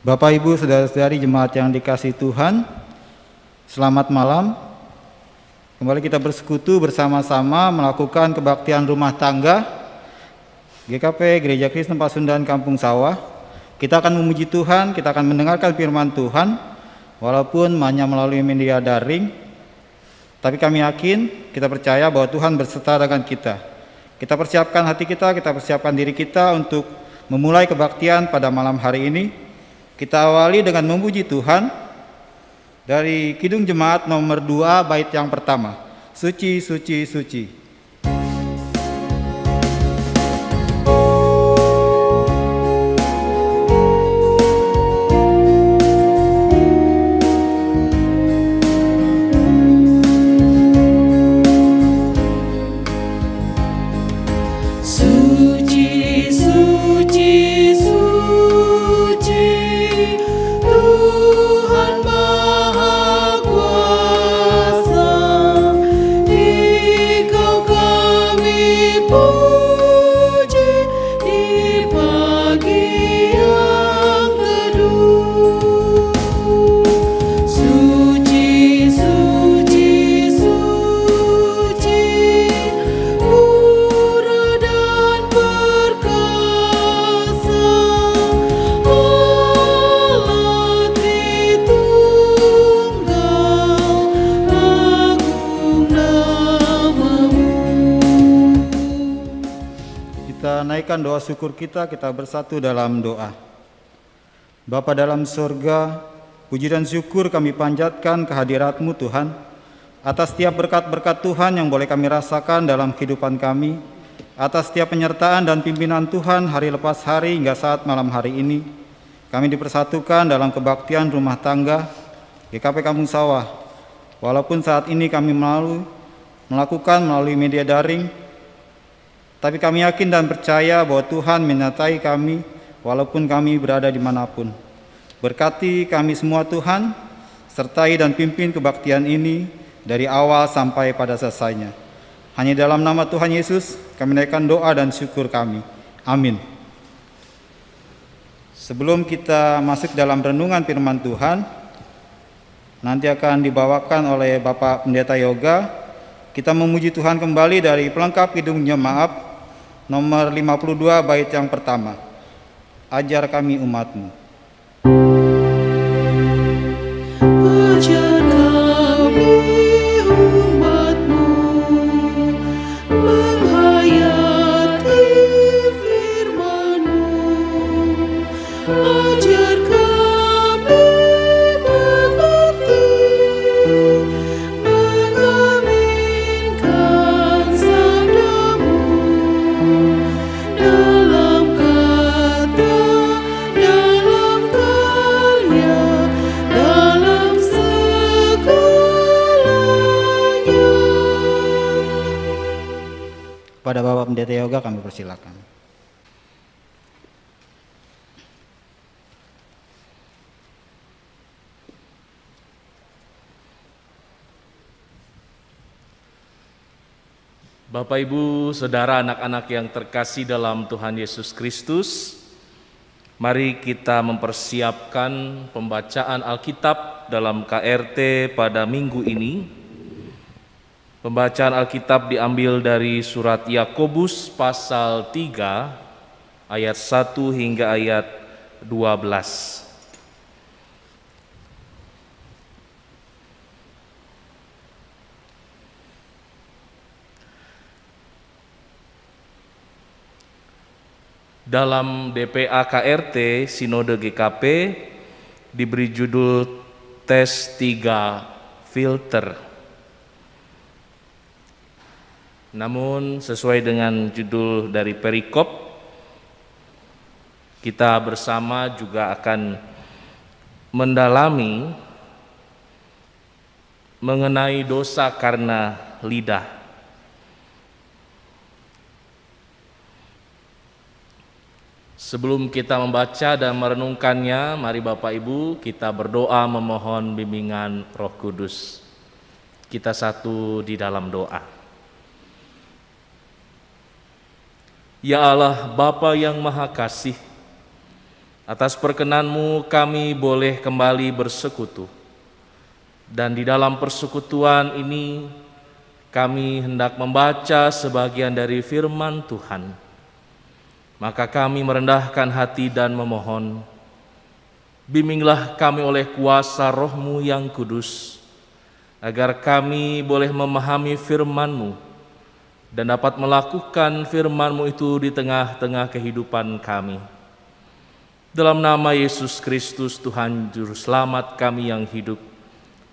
Bapak, Ibu, saudara-saudari jemaat yang dikasihi Tuhan, selamat malam. Kembali kita bersekutu bersama-sama melakukan kebaktian rumah tangga GKP Gereja Kristen Pasundan Kampung Sawah. Kita akan memuji Tuhan, kita akan mendengarkan firman Tuhan, walaupun hanya melalui media daring, tapi kami yakin, kita percaya bahwa Tuhan berserta dengan kita. Kita persiapkan hati kita persiapkan diri kita untuk memulai kebaktian pada malam hari ini. Kita awali dengan memuji Tuhan dari Kidung Jemaat nomor 2 bait yang pertama. Suci, suci, suci. Naikkan doa syukur kita bersatu dalam doa. Bapa dalam surga, puji dan syukur kami panjatkan kehadirat-Mu Tuhan, atas setiap berkat-berkat Tuhan yang boleh kami rasakan dalam kehidupan kami, atas setiap penyertaan dan pimpinan Tuhan hari lepas hari hingga saat malam hari ini. Kami dipersatukan dalam kebaktian rumah tangga GKP Kampung Sawah. Walaupun saat ini kami melakukan melalui media daring, tapi kami yakin dan percaya bahwa Tuhan menyertai kami walaupun kami berada dimanapun. Berkati kami semua Tuhan, sertai dan pimpin kebaktian ini dari awal sampai pada selesainya. Hanya dalam nama Tuhan Yesus kami naikkan doa dan syukur kami. Amin. Sebelum kita masuk dalam renungan firman Tuhan, nanti akan dibawakan oleh Bapak Pendeta Yoga. Kita memuji Tuhan kembali dari pelengkap Kidung Jemaat nomor 52 bait yang pertama. Ajar kami umat-Mu. Ajar kami umat-Mu menghayati firman-Mu. Ajar kami mengerti, mengaminkan sabda-Mu dalam kata, dalam karya, dalam segalanya. Pada Bapak Pendeta Yoga kami persilakan. Bapak, Ibu, Saudara, anak-anak yang terkasih dalam Tuhan Yesus Kristus, mari kita mempersiapkan pembacaan Alkitab dalam KRT pada minggu ini. Pembacaan Alkitab diambil dari surat Yakobus pasal 3 ayat 1 hingga ayat 12. Dalam DPA KRT Sinode GKP diberi judul Tes 3 Filter. Namun sesuai dengan judul dari perikop, kita bersama juga akan mendalami mengenai dosa karena lidah. Sebelum kita membaca dan merenungkannya, mari Bapak Ibu kita berdoa memohon bimbingan Roh Kudus. Kita satu di dalam doa. Ya Allah, Bapa yang Maha Kasih, Atas perkenan-Mu kami boleh kembali bersekutu. Dan di dalam persekutuan ini kami hendak membaca sebagian dari firman Tuhan. Maka kami merendahkan hati dan memohon, bimbinglah kami oleh kuasa Roh-Mu yang kudus, agar kami boleh memahami firman-Mu dan dapat melakukan firman-Mu itu di tengah-tengah kehidupan kami. Dalam nama Yesus Kristus Tuhan Juru Selamat kami yang hidup,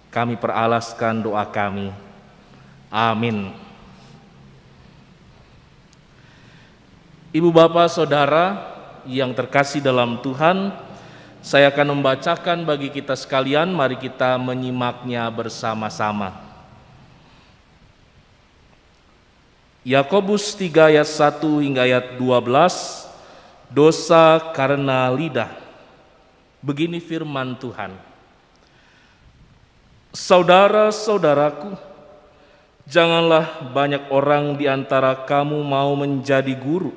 kami peralaskan doa kami. Amin. Ibu bapak saudara yang terkasih dalam Tuhan, saya akan membacakan bagi kita sekalian, mari kita menyimaknya bersama-sama. Yakobus 3 ayat 1 hingga ayat 12, dosa karena lidah. Begini firman Tuhan. Saudara-saudaraku, janganlah banyak orang di antara kamu mau menjadi guru,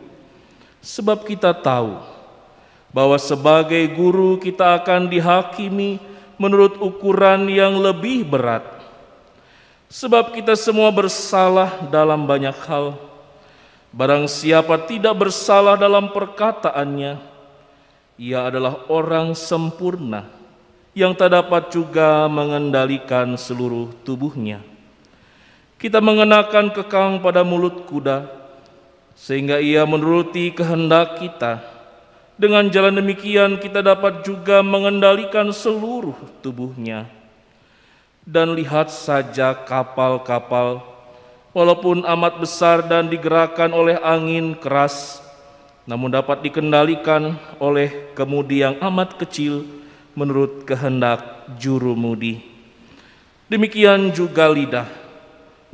sebab kita tahu bahwa sebagai guru kita akan dihakimi menurut ukuran yang lebih berat. Sebab kita semua bersalah dalam banyak hal. Barang siapa tidak bersalah dalam perkataannya, ia adalah orang sempurna, yang tak dapat juga mengendalikan seluruh tubuhnya. Kita mengenakan kekang pada mulut kuda, sehingga ia menuruti kehendak kita. Dengan jalan demikian kita dapat juga mengendalikan seluruh tubuhnya. Dan lihat saja kapal-kapal, walaupun amat besar dan digerakkan oleh angin keras, namun dapat dikendalikan oleh kemudi yang amat kecil menurut kehendak jurumudi. Demikian juga lidah,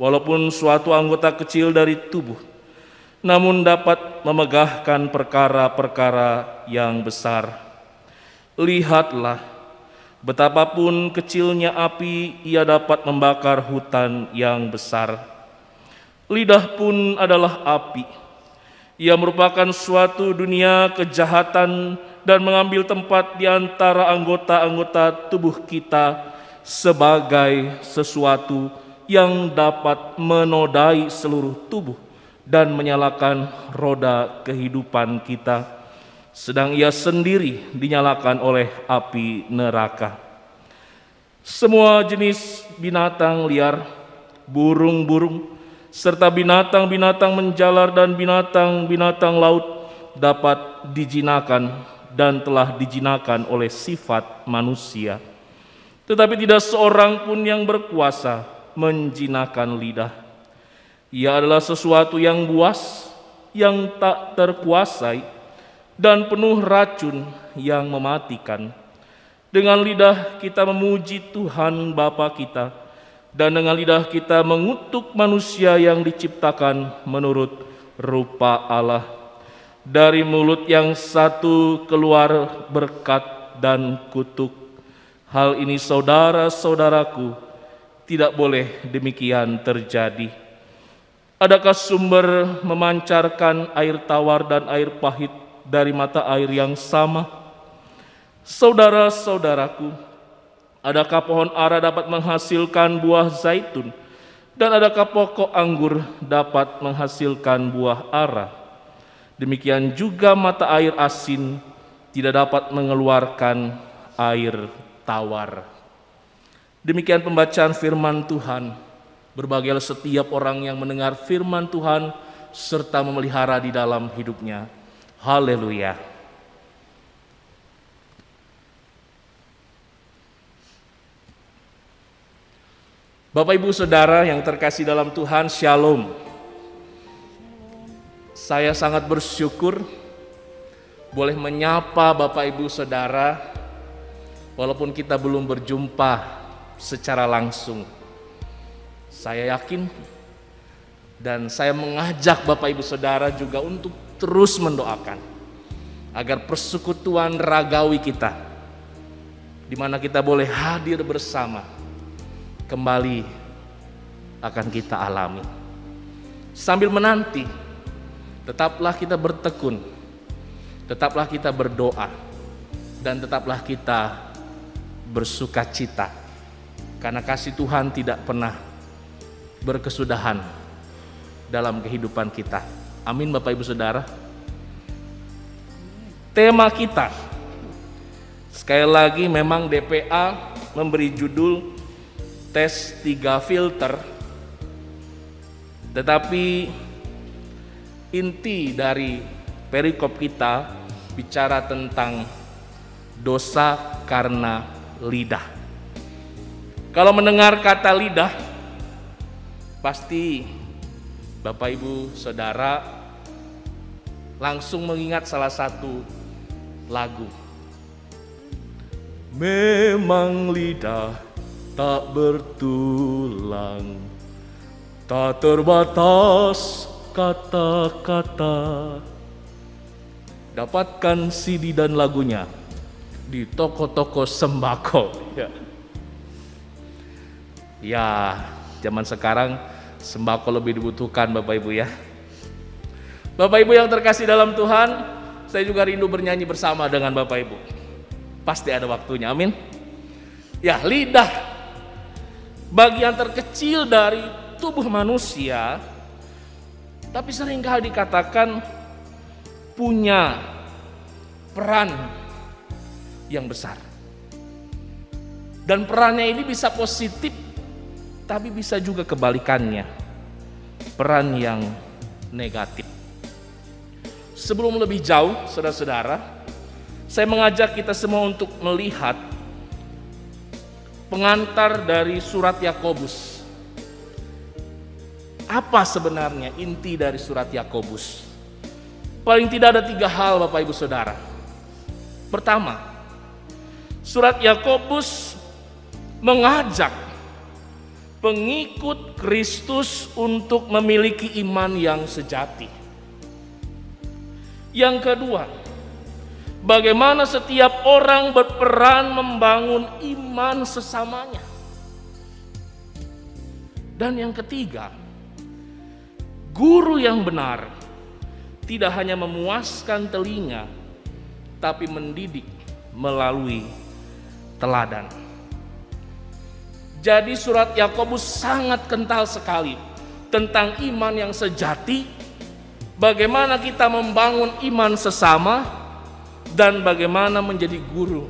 walaupun suatu anggota kecil dari tubuh, namun dapat memegahkan perkara-perkara yang besar. Lihatlah, betapapun kecilnya api, ia dapat membakar hutan yang besar. Lidah pun adalah api. Ia merupakan suatu dunia kejahatan dan mengambil tempat di antara anggota-anggota tubuh kita sebagai sesuatu yang dapat menodai seluruh tubuh dan menyalakan roda kehidupan kita, sedang ia sendiri dinyalakan oleh api neraka. Semua jenis binatang liar, burung-burung, serta binatang-binatang menjalar dan binatang-binatang laut dapat dijinakan dan telah dijinakan oleh sifat manusia. Tetapi tidak seorang pun yang berkuasa menjinakan lidah. Ia adalah sesuatu yang buas, yang tak terkuasai, dan penuh racun yang mematikan. Dengan lidah kita memuji Tuhan Bapa kita, dan dengan lidah kita mengutuk manusia yang diciptakan menurut rupa Allah. Dari mulut yang satu keluar berkat dan kutuk. Hal ini saudara-saudaraku, tidak boleh demikian terjadi. Adakah sumber memancarkan air tawar dan air pahit dari mata air yang sama? Saudara-saudaraku, adakah pohon ara dapat menghasilkan buah zaitun, dan adakah pokok anggur dapat menghasilkan buah ara? Demikian juga mata air asin tidak dapat mengeluarkan air tawar. Demikian pembacaan firman Tuhan. Berbahagialah setiap orang yang mendengar firman Tuhan serta memelihara di dalam hidupnya. Haleluya. Bapak Ibu Saudara yang terkasih dalam Tuhan, Shalom. Saya sangat bersyukur boleh menyapa Bapak Ibu Saudara walaupun kita belum berjumpa secara langsung. Saya yakin dan saya mengajak Bapak Ibu Saudara juga untuk terus mendoakan agar persekutuan ragawi kita, di mana kita boleh hadir bersama, kembali akan kita alami. Sambil menanti, tetaplah kita bertekun, tetaplah kita berdoa, dan tetaplah kita bersuka cita, karena kasih Tuhan tidak pernah berkesudahan dalam kehidupan kita. Amin Bapak Ibu Saudara. Tema kita sekali lagi memang DPA memberi judul tes 3 filter, tetapi inti dari perikop kita bicara tentang dosa karena lidah. Kalau mendengar kata lidah, pasti Bapak Ibu Saudara langsung mengingat salah satu lagu. Memang lidah tak bertulang, tak terbatas kata-kata. Dapatkan CD dan lagunya di toko-toko sembako. Ya, zaman sekarang sembako lebih dibutuhkan Bapak Ibu ya. Bapak Ibu yang terkasih dalam Tuhan, saya juga rindu bernyanyi bersama dengan Bapak Ibu. Pasti ada waktunya, amin. Ya, lidah, bagian terkecil dari tubuh manusia, tapi seringkali dikatakan punya peran yang besar. Dan perannya ini bisa positif, tapi bisa juga kebalikannya, peran yang negatif. Sebelum lebih jauh, saudara-saudara, saya mengajak kita semua untuk melihat pengantar dari surat Yakobus. Apa sebenarnya inti dari surat Yakobus? Paling tidak ada 3 hal Bapak Ibu Saudara. Pertama, surat Yakobus mengajak pengikut Kristus untuk memiliki iman yang sejati. Yang kedua, bagaimana setiap orang berperan membangun iman sesamanya. Dan yang ketiga, guru yang benar tidak hanya memuaskan telinga, tapi mendidik melalui teladan. Jadi surat Yakobus sangat kental sekali tentang iman yang sejati, bagaimana kita membangun iman sesama, dan bagaimana menjadi guru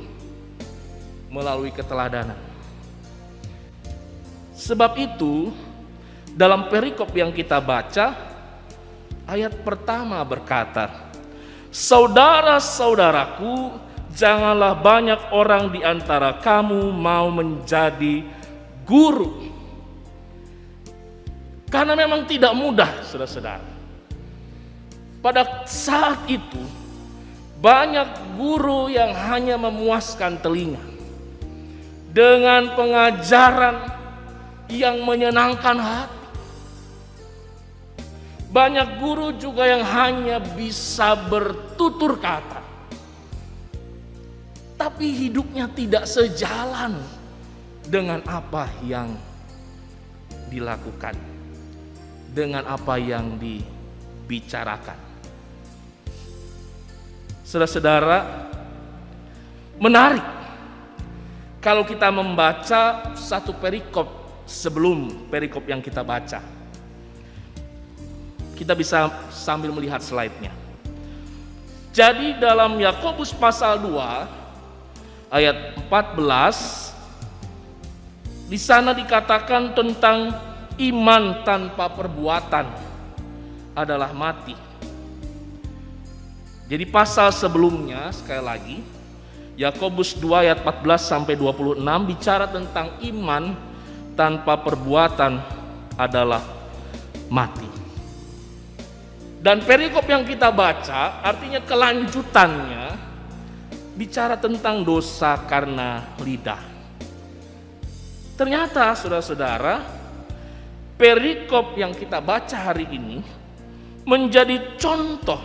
melalui keteladanan. Sebab itu, dalam perikop yang kita baca, ayat pertama berkata, "Saudara-saudaraku, janganlah banyak orang di antara kamu mau menjadi guru." Karena memang tidak mudah, saudara-saudara. Pada saat itu, banyak guru yang hanya memuaskan telinga dengan pengajaran yang menyenangkan hati. Banyak guru juga yang hanya bisa bertutur kata, tapi hidupnya tidak sejalan dengan apa yang dilakukan, dengan apa yang dibicarakan. Saudara-saudara, menarik kalau kita membaca satu perikop sebelum perikop yang kita baca. Kita bisa sambil melihat slide-nya. Jadi dalam Yakobus pasal 2 ayat 14, di sana dikatakan tentang iman tanpa perbuatan adalah mati. Jadi pasal sebelumnya, sekali lagi, Yakobus 2 ayat 14 sampai 26 bicara tentang iman tanpa perbuatan adalah mati. Dan perikop yang kita baca artinya kelanjutannya bicara tentang dosa karena lidah. Ternyata saudara-saudara, perikop yang kita baca hari ini menjadi contoh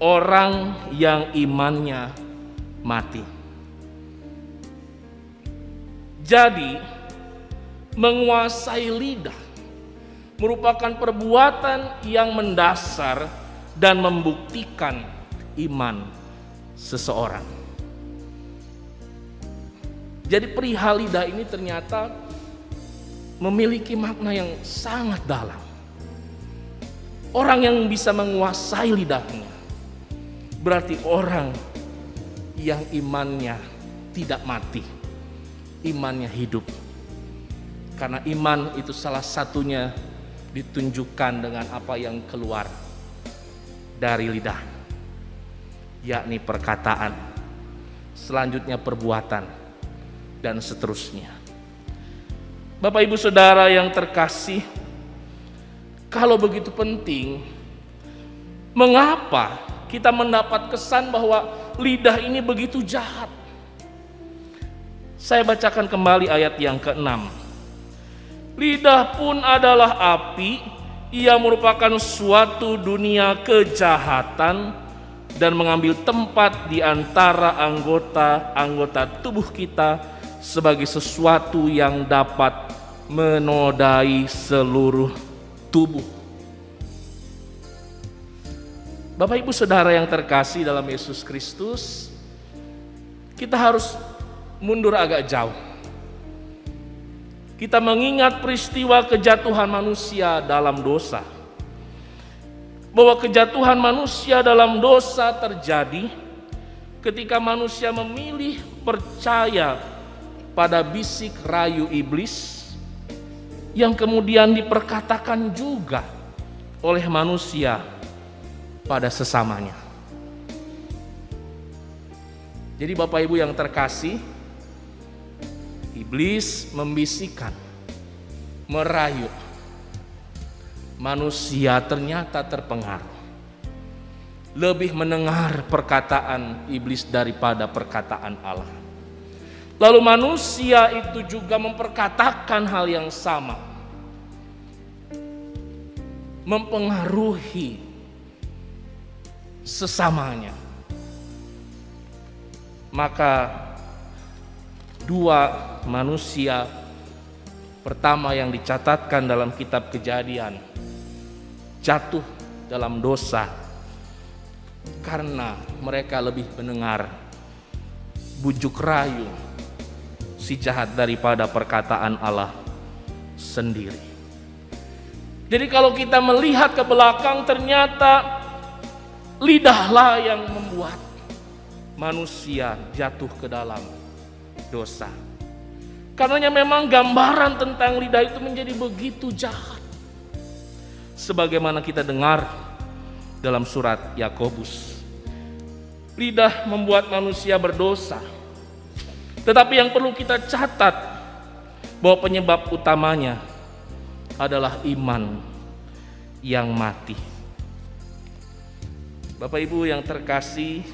orang yang imannya mati. Jadi, menguasai lidah merupakan perbuatan yang mendasar dan membuktikan iman seseorang. Jadi perihal lidah ini ternyata memiliki makna yang sangat dalam. Orang yang bisa menguasai lidahnya berarti orang yang imannya tidak mati, imannya hidup. Karena iman itu salah satunya ditunjukkan dengan apa yang keluar dari lidah, yakni perkataan, selanjutnya perbuatan, dan seterusnya. Bapak Ibu Saudara yang terkasih, kalau begitu penting, mengapa kita mendapat kesan bahwa lidah ini begitu jahat? Saya bacakan kembali ayat yang ke-6. Lidah pun adalah api, ia merupakan suatu dunia kejahatan dan mengambil tempat di antara anggota-anggota tubuh kita sebagai sesuatu yang dapat menodai seluruh tubuh. Bapak Ibu Saudara yang terkasih dalam Yesus Kristus, kita harus mundur agak jauh. Kita mengingat peristiwa kejatuhan manusia dalam dosa. Bahwa kejatuhan manusia dalam dosa terjadi ketika manusia memilih percaya pada bisik rayu iblis yang kemudian diperkatakan juga oleh manusia pada sesamanya. Jadi Bapak Ibu yang terkasih, iblis membisikkan, merayu. Manusia ternyata terpengaruh, lebih mendengar perkataan iblis daripada perkataan Allah. Lalu manusia itu juga memperkatakan hal yang sama, mempengaruhi sesamanya. Maka dua manusia pertama yang dicatatkan dalam kitab Kejadian jatuh dalam dosa karena mereka lebih mendengar bujuk rayu si jahat daripada perkataan Allah sendiri. Jadi kalau kita melihat ke belakang, ternyata lidahlah yang membuat manusia jatuh ke dalam dosa. Karenanya memang gambaran tentang lidah itu menjadi begitu jahat. Sebagaimana kita dengar dalam surat Yakobus, lidah membuat manusia berdosa. Tetapi yang perlu kita catat bahwa penyebab utamanya adalah iman yang mati. Bapak Ibu yang terkasih,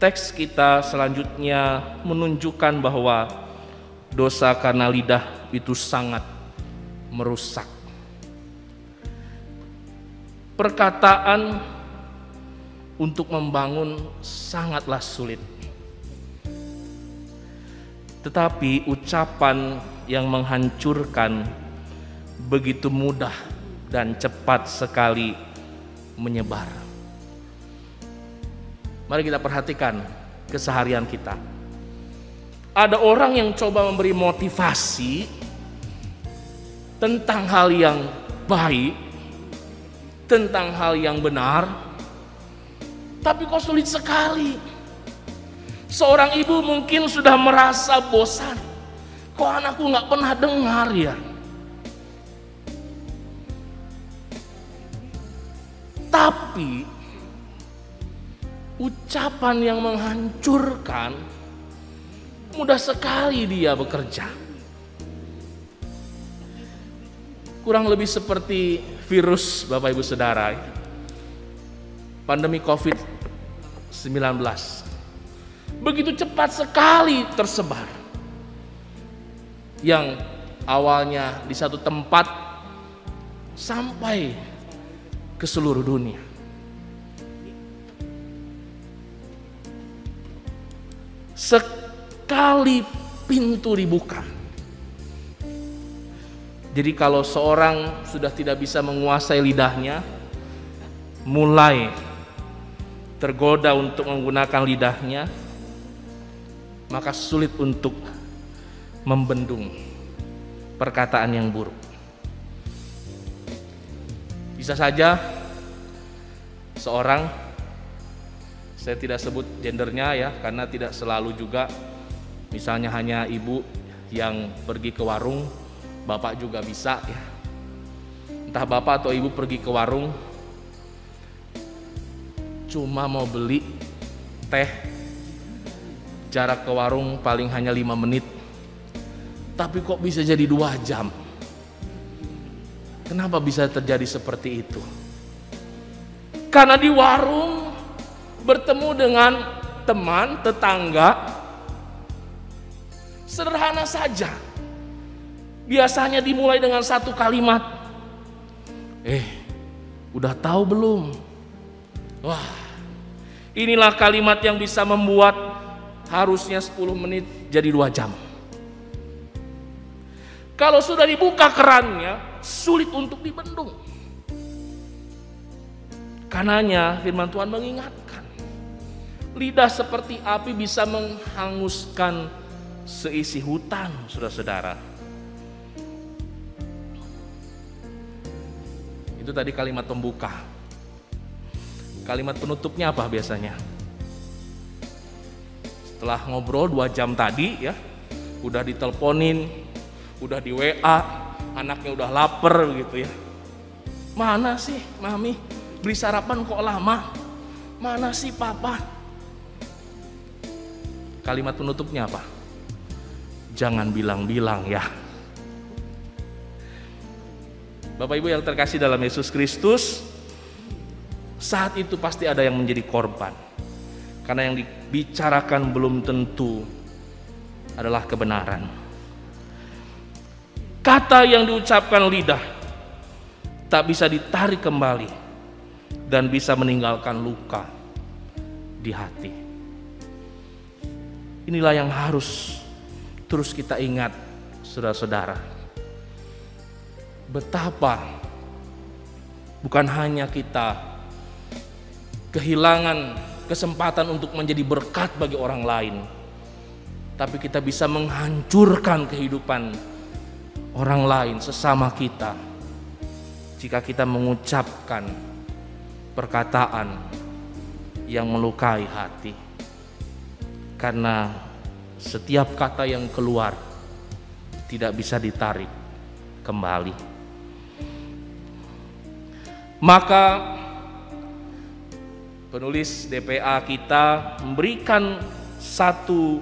teks kita selanjutnya menunjukkan bahwa dosa karena lidah itu sangat merusak. Perkataan untuk membangun sangatlah sulit. Tetapi ucapan yang menghancurkan begitu mudah dan cepat sekali menyebar. Mari kita perhatikan keseharian kita. Ada orang yang coba memberi motivasi tentang hal yang baik, tentang hal yang benar, tapi kok sulit sekali. Seorang ibu mungkin sudah merasa bosan. Kok anakku gak pernah dengar ya? Tapi ucapan yang menghancurkan mudah sekali dia bekerja. Kurang lebih seperti virus Bapak Ibu Saudara, pandemi COVID-19. Begitu cepat sekali tersebar. Yang awalnya di satu tempat sampai ke seluruh dunia. Sekali pintu dibuka. Jadi kalau seorang sudah tidak bisa menguasai lidahnya, mulai tergoda untuk menggunakan lidahnya, maka sulit untuk membendung perkataan yang buruk. Bisa saja seorang, saya tidak sebut gendernya ya, karena tidak selalu juga, misalnya hanya ibu yang pergi ke warung, bapak juga bisa ya. Entah bapak atau ibu pergi ke warung, cuma mau beli teh, jarak ke warung paling hanya 5 menit, tapi kok bisa jadi 2 jam? Kenapa bisa terjadi seperti itu? Karena di warung bertemu dengan teman, tetangga, sederhana saja. Biasanya dimulai dengan satu kalimat, udah tahu belum? Wah, inilah kalimat yang bisa membuat harusnya 10 menit jadi 2 jam. Kalau sudah dibuka kerannya, sulit untuk dibendung. Karenanya firman Tuhan mengingatkan, lidah seperti api bisa menghanguskan seisi hutan, saudara-saudara. Itu tadi kalimat pembuka. Kalimat penutupnya apa biasanya? Setelah ngobrol 2 jam tadi ya, udah diteleponin, udah di WA, anaknya udah lapar gitu ya. Mana sih mami, beli sarapan kok lama? Mana sih papa? Kalimat penutupnya apa? Jangan bilang-bilang ya. Bapak Ibu yang terkasih dalam Yesus Kristus, saat itu pasti ada yang menjadi korban. Karena yang dibicarakan belum tentu adalah kebenaran. Kata yang diucapkan lidah tak bisa ditarik kembali dan bisa meninggalkan luka di hati. Inilah yang harus terus kita ingat, saudara-saudara. Betapa bukan hanya kita kehilangan kesempatan untuk menjadi berkat bagi orang lain, tapi kita bisa menghancurkan kehidupan orang lain, sesama kita, jika kita mengucapkan perkataan yang melukai hati. Karena setiap kata yang keluar tidak bisa ditarik kembali. Maka penulis DPA kita memberikan satu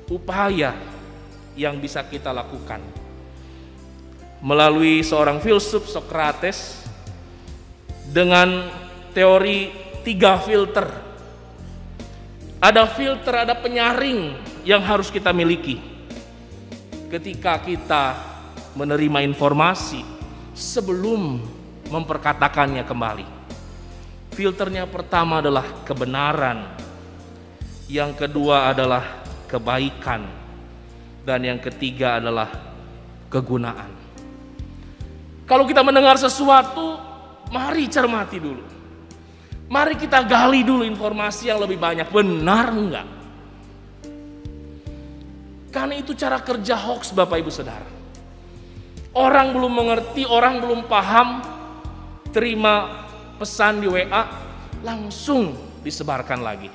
upaya yang bisa kita lakukan melalui seorang filsuf Socrates dengan teori 3 filter. Ada filter, ada penyaring yang harus kita miliki ketika kita menerima informasi sebelum memperkatakannya kembali. Filternya pertama adalah kebenaran, yang kedua adalah kebaikan, dan yang ketiga adalah kegunaan. Kalau kita mendengar sesuatu, mari cermati dulu. Mari kita gali dulu informasi yang lebih banyak. Benar enggak? Karena itu cara kerja hoax, Bapak Ibu Saudara. Orang belum mengerti, orang belum paham, terima pesan di WA, langsung disebarkan lagi.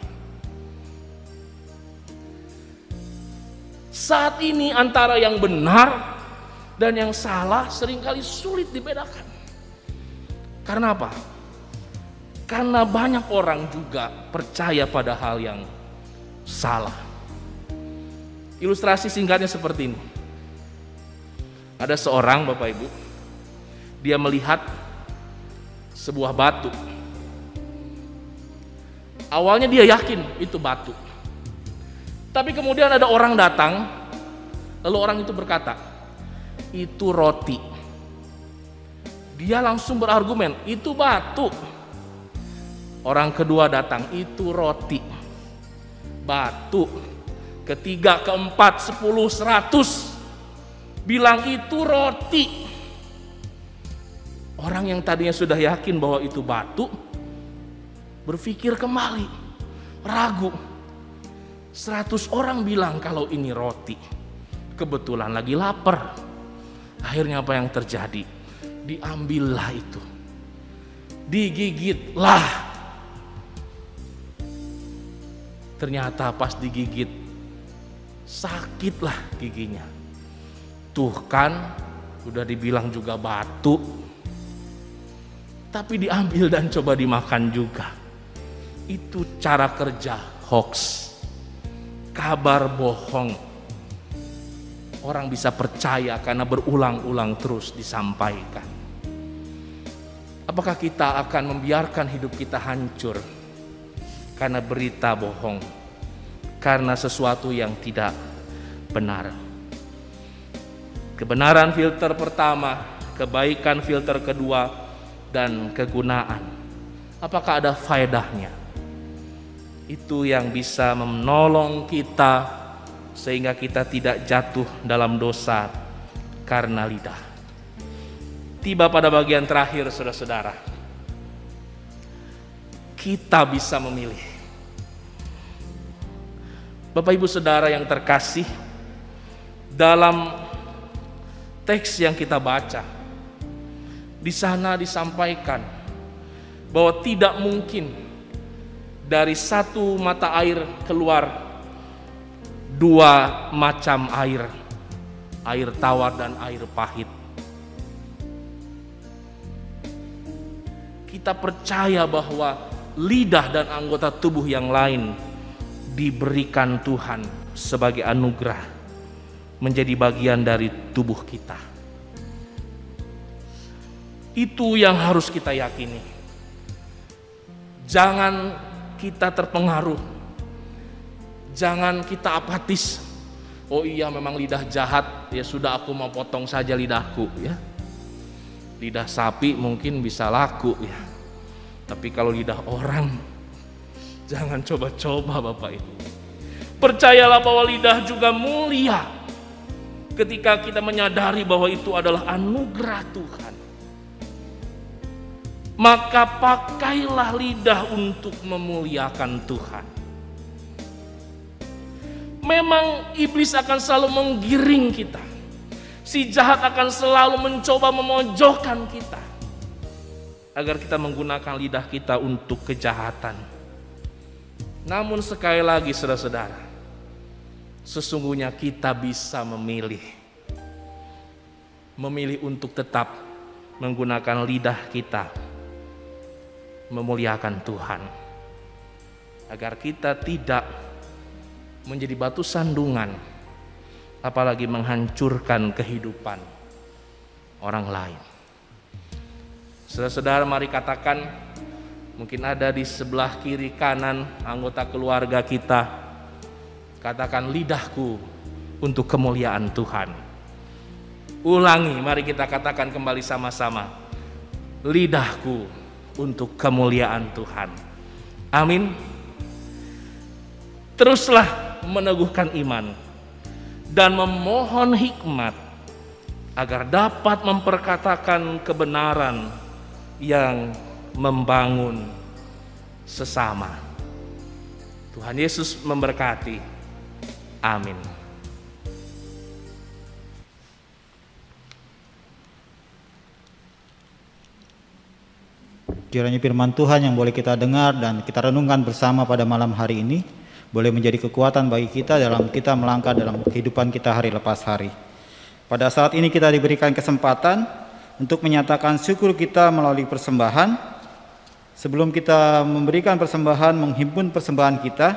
Saat ini antara yang benar dan yang salah seringkali sulit dibedakan. Karena apa? Karena banyak orang juga percaya pada hal yang salah. Ilustrasi singkatnya seperti ini. Ada seorang, Bapak Ibu, dia melihat sebuah batu. Awalnya dia yakin itu batu. Tapi kemudian ada orang datang, lalu orang itu berkata, itu roti. Dia langsung berargumen, itu batu. Orang kedua datang, itu roti, batu. Ketiga, keempat, 10, 100 bilang itu roti. Orang yang tadinya sudah yakin bahwa itu batu berpikir kembali, ragu. 100 orang bilang kalau ini roti. Kebetulan lagi lapar. Akhirnya apa yang terjadi? Diambillah itu. Digigitlah. Ternyata pas digigit, sakitlah giginya. Tuh kan, udah dibilang juga batu. Tapi diambil dan coba dimakan juga. Itu cara kerja hoax. Kabar bohong. Orang bisa percaya karena berulang-ulang terus disampaikan. Apakah kita akan membiarkan hidup kita hancur karena berita bohong, karena sesuatu yang tidak benar? Kebenaran filter pertama, kebaikan filter kedua, dan kegunaan. Apakah ada faedahnya? Itu yang bisa menolong kita sehingga kita tidak jatuh dalam dosa karena lidah. Tiba pada bagian terakhir, saudara-saudara. Kita bisa memilih. Bapak Ibu Saudara yang terkasih, dalam teks yang kita baca, di sana disampaikan bahwa tidak mungkin dari satu mata air keluar dua macam air, air tawar dan air pahit. Kita percaya bahwa lidah dan anggota tubuh yang lain diberikan Tuhan sebagai anugerah menjadi bagian dari tubuh kita. Itu yang harus kita yakini. Jangan kita terpengaruh. Jangan kita apatis. Oh iya, memang lidah jahat, ya sudah aku mau potong saja lidahku, ya. Lidah sapi mungkin bisa laku, ya. Tapi kalau lidah orang, jangan coba-coba Bapak Ibu. Percayalah bahwa lidah juga mulia ketika kita menyadari bahwa itu adalah anugerah Tuhan. Maka pakailah lidah untuk memuliakan Tuhan. Memang iblis akan selalu menggiring kita. Si jahat akan selalu mencoba memojokkan kita agar kita menggunakan lidah kita untuk kejahatan. Namun sekali lagi saudara-saudara, sesungguhnya kita bisa memilih. Memilih untuk tetap menggunakan lidah kita memuliakan Tuhan, agar kita tidak menjadi batu sandungan, apalagi menghancurkan kehidupan orang lain. Saudara-saudara, mari katakan, mungkin ada di sebelah kiri kanan anggota keluarga kita, katakan, lidahku untuk kemuliaan Tuhan. Ulangi, mari kita katakan kembali sama-sama, lidahku untuk kemuliaan Tuhan. Amin. Teruslah meneguhkan iman dan memohon hikmat agar dapat memperkatakan kebenaran yang membangun sesama. Tuhan Yesus memberkati. Amin. Kiranya firman Tuhan yang boleh kita dengar dan kita renungkan bersama pada malam hari ini boleh menjadi kekuatan bagi kita dalam kita melangkah dalam kehidupan kita hari lepas hari. Pada saat ini kita diberikan kesempatan untuk menyatakan syukur kita melalui persembahan. Sebelum kita memberikan persembahan, menghimpun persembahan kita,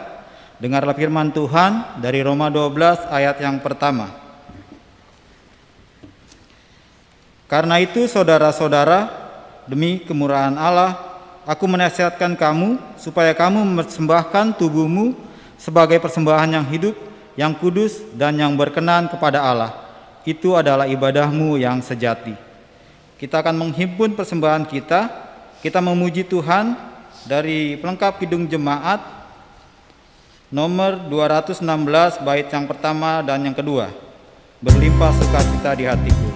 dengarlah firman Tuhan dari Roma 12 ayat yang pertama. Karena itu saudara-saudara, demi kemurahan Allah, aku menasihatkan kamu supaya kamu mempersembahkan tubuhmu sebagai persembahan yang hidup, yang kudus, dan yang berkenan kepada Allah. Itu adalah ibadahmu yang sejati. Kita akan menghimpun persembahan kita memuji Tuhan dari pelengkap Kidung Jemaat nomor 216 bait yang pertama dan yang kedua. Berlimpah sukacita di hatiku.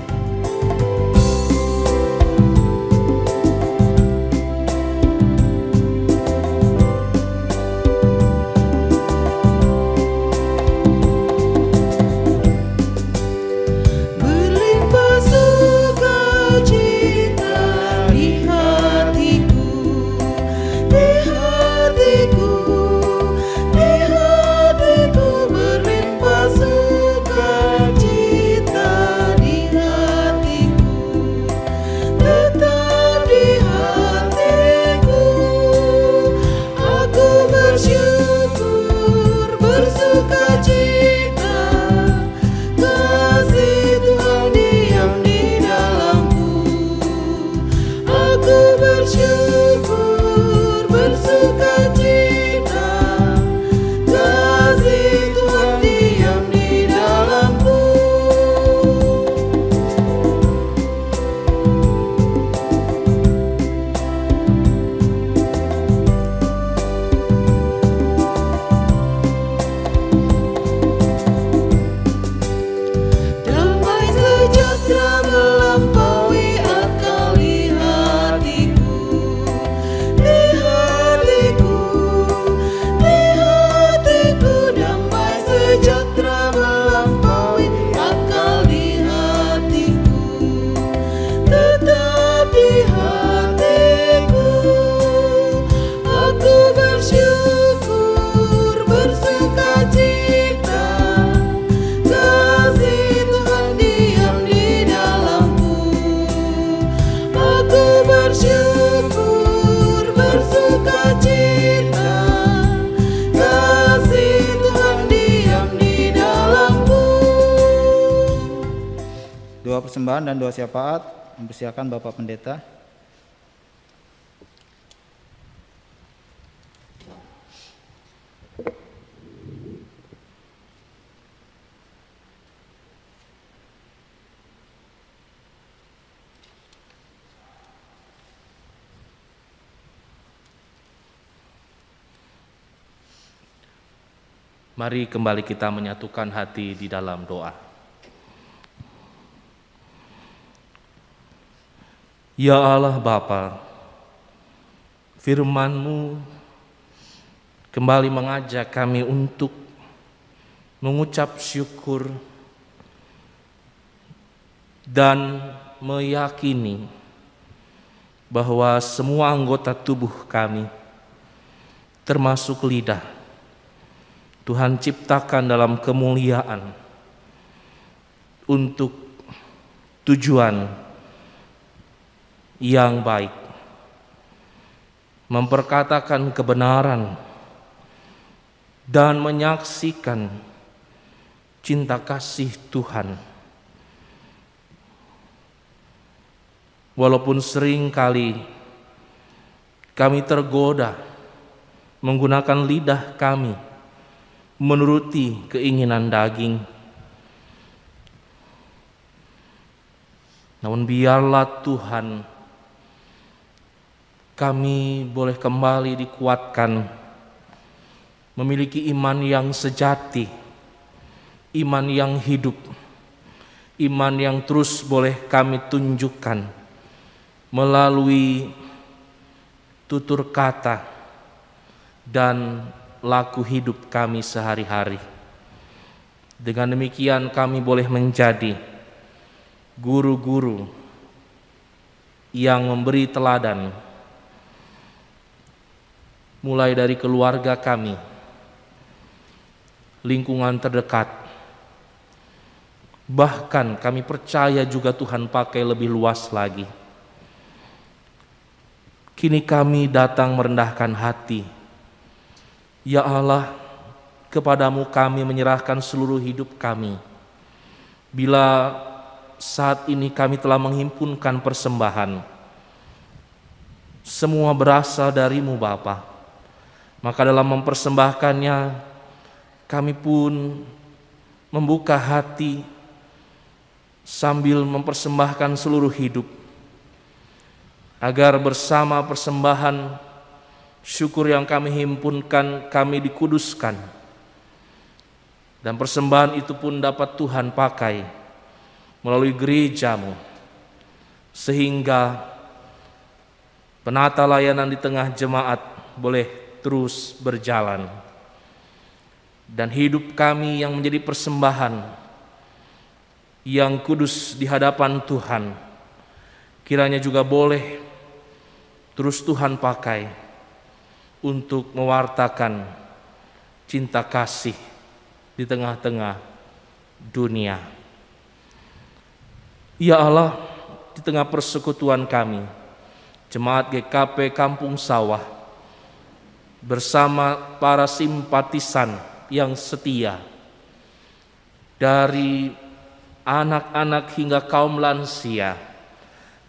doa persembahan dan doa syafaat. Mempersilakan Bapak Pendeta. Mari kembali kita menyatukan hati di dalam doa. Ya Allah Bapa, firman-Mu kembali mengajak kami untuk mengucap syukur dan meyakini bahwa semua anggota tubuh kami, termasuk lidah, Tuhan ciptakan dalam kemuliaan untuk tujuan yang baik, memperkatakan kebenaran dan menyaksikan cinta kasih Tuhan. Walaupun sering kali kami tergoda menggunakan lidah kami menuruti keinginan daging, namun biarlah Tuhan kami boleh kembali dikuatkan memiliki iman yang sejati, iman yang hidup, iman yang terus boleh kami tunjukkan melalui tutur kata dan laku hidup kami sehari-hari. Dengan demikian kami boleh menjadi guru-guru yang memberi teladan, mulai dari keluarga kami, lingkungan terdekat, bahkan kami percaya juga Tuhan pakai lebih luas lagi. Kini kami datang merendahkan hati. Ya Allah, kepadamu kami menyerahkan seluruh hidup kami. Bila saat ini kami telah menghimpunkan persembahan, semua berasal darimu Bapa. Maka dalam mempersembahkannya, kami pun membuka hati sambil mempersembahkan seluruh hidup, agar bersama persembahan syukur yang kami himpunkan, kami dikuduskan, dan persembahan itu pun dapat Tuhan pakai melalui gereja-Mu, sehingga penata layanan di tengah jemaat boleh terus berjalan, dan hidup kami yang menjadi persembahan yang kudus di hadapan Tuhan, kiranya juga boleh terus Tuhan pakai untuk mewartakan cinta kasih di tengah-tengah dunia. Ya Allah, di tengah persekutuan kami, Jemaat GKP Kampung Sawah bersama para simpatisan yang setia, dari anak-anak hingga kaum lansia,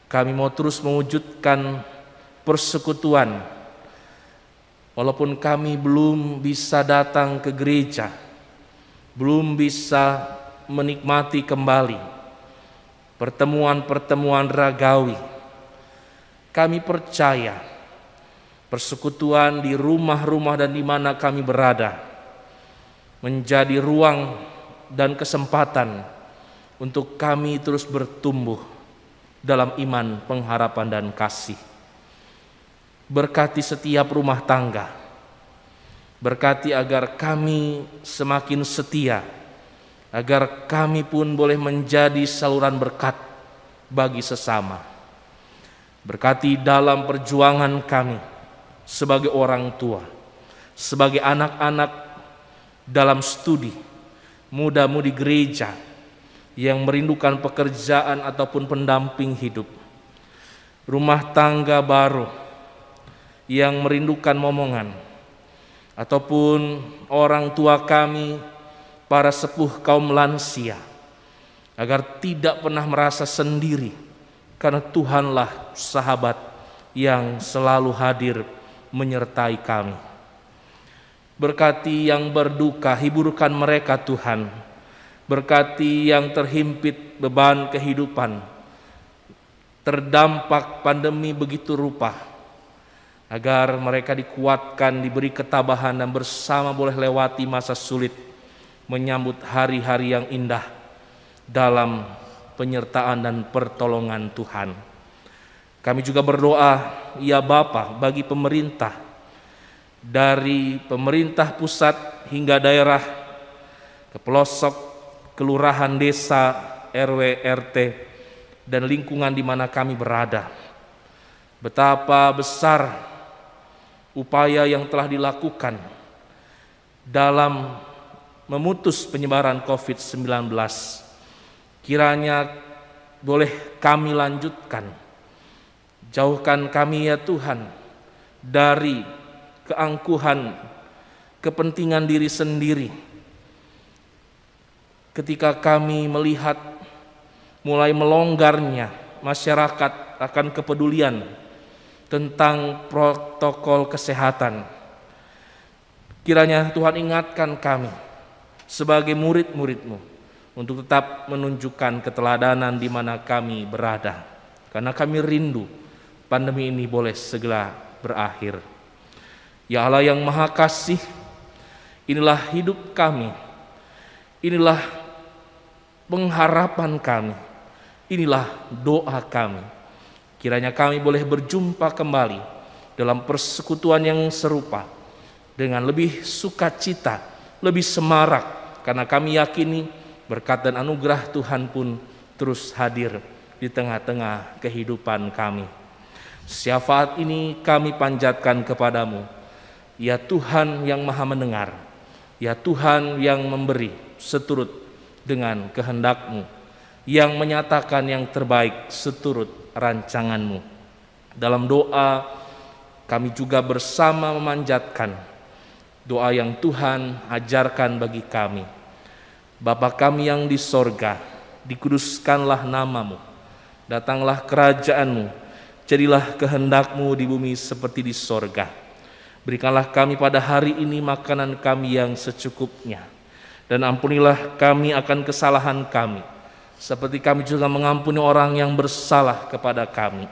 kami mau terus mewujudkan persekutuan. Walaupun kami belum bisa datang ke gereja, belum bisa menikmati kembali pertemuan-pertemuan ragawi, kami percaya persekutuan di rumah-rumah dan di mana kami berada menjadi ruang dan kesempatan untuk kami terus bertumbuh dalam iman, pengharapan, dan kasih. Berkati setiap rumah tangga, berkati agar kami semakin setia, agar kami pun boleh menjadi saluran berkat bagi sesama. Berkati dalam perjuangan kami sebagai orang tua, sebagai anak-anak dalam studi, muda-mudi gereja yang merindukan pekerjaan ataupun pendamping hidup, rumah tangga baru yang merindukan momongan, ataupun orang tua kami, para sepuh kaum lansia agar tidak pernah merasa sendiri, karena Tuhanlah sahabat yang selalu hadir menyertai kami. Berkati yang berduka, hiburkan mereka Tuhan. Berkati yang terhimpit beban kehidupan, terdampak pandemi begitu rupa, agar mereka dikuatkan, diberi ketabahan dan bersama boleh lewati masa sulit, menyambut hari-hari yang indah dalam penyertaan dan pertolongan Tuhan. Kami juga berdoa, ya Bapa, bagi pemerintah, dari pemerintah pusat hingga daerah ke pelosok, kelurahan, desa, RW, RT, dan lingkungan di mana kami berada. Betapa besar upaya yang telah dilakukan dalam memutus penyebaran COVID-19. Kiranya boleh kami lanjutkan. Jauhkan kami ya Tuhan dari keangkuhan, kepentingan diri sendiri. Ketika kami melihat mulai melonggarnya masyarakat akan kepedulian tentang protokol kesehatan, kiranya Tuhan ingatkan kami sebagai murid-murid-Mu untuk tetap menunjukkan keteladanan di mana kami berada, karena kami rindu pandemi ini boleh segera berakhir. Ya Allah yang Maha Kasih, inilah hidup kami, inilah pengharapan kami, inilah doa kami. Kiranya kami boleh berjumpa kembali dalam persekutuan yang serupa dengan lebih sukacita, lebih semarak, karena kami yakini berkat dan anugerah Tuhan pun terus hadir di tengah-tengah kehidupan kami. Syafaat ini kami panjatkan kepadamu, ya Tuhan yang Maha Mendengar, ya Tuhan yang memberi seturut dengan kehendak-Mu, yang menyatakan yang terbaik seturut rancangan-Mu. Dalam doa kami juga bersama memanjatkan doa yang Tuhan ajarkan bagi kami. Bapa kami yang di sorga, dikuduskanlah nama-Mu, datanglah kerajaan-Mu, jadilah kehendak-Mu di bumi seperti di sorga. Berikanlah kami pada hari ini makanan kami yang secukupnya, dan ampunilah kami akan kesalahan kami, seperti kami juga mengampuni orang yang bersalah kepada kami.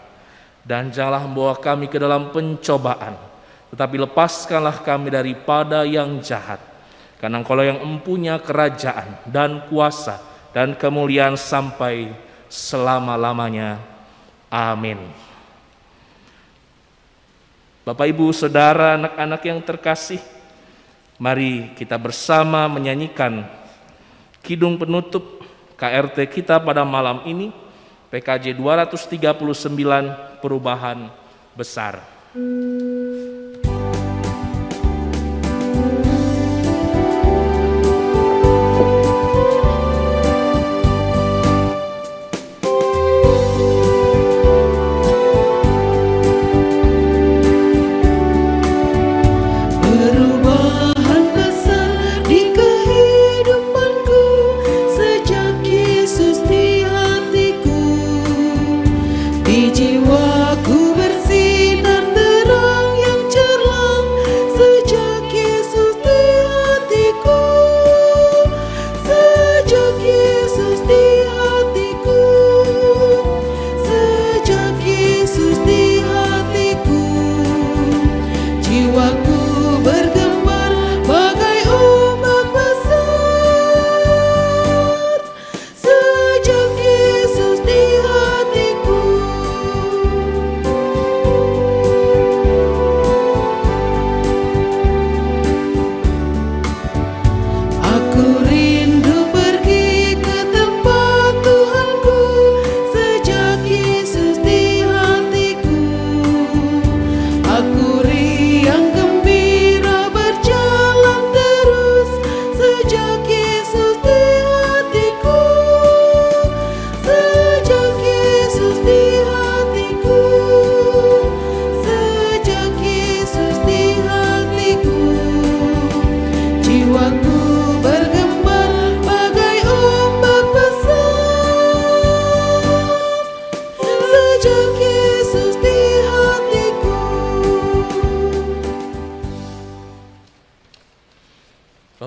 Dan janganlah membawa kami ke dalam pencobaan, tetapi lepaskanlah kami daripada yang jahat. Karena Engkau yang empunya kerajaan dan kuasa dan kemuliaan sampai selama-lamanya. Amin. Bapak, Ibu, Saudara, anak-anak yang terkasih, mari kita bersama menyanyikan kidung penutup KRT kita pada malam ini, PKJ 239, Perubahan Besar. Di jiwaku bersinar terang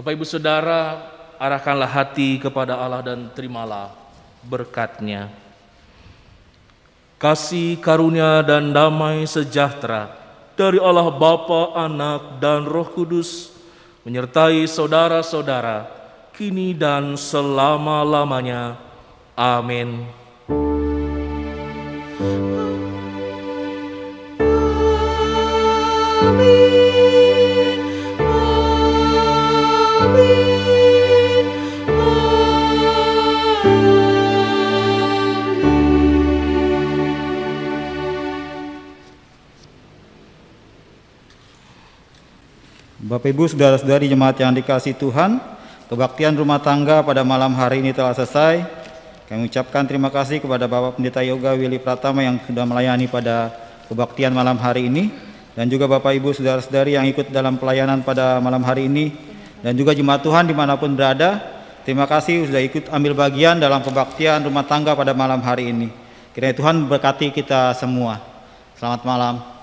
Bapak Ibu Saudara, arahkanlah hati kepada Allah dan terimalah berkat-Nya. Kasih karunia dan damai sejahtera dari Allah Bapa, Anak, dan Roh Kudus menyertai saudara-saudara kini dan selama-lamanya. Amin. Bapak Ibu saudara-saudari jemaat yang dikasihi Tuhan, kebaktian rumah tangga pada malam hari ini telah selesai. Kami ucapkan terima kasih kepada Bapak Pendeta Yoga Willy Pratama yang sudah melayani pada kebaktian malam hari ini, dan juga Bapak Ibu saudara-saudari yang ikut dalam pelayanan pada malam hari ini, dan juga jemaat Tuhan dimanapun berada. Terima kasih sudah ikut ambil bagian dalam kebaktian rumah tangga pada malam hari ini. Kiranya Tuhan berkati kita semua. Selamat malam.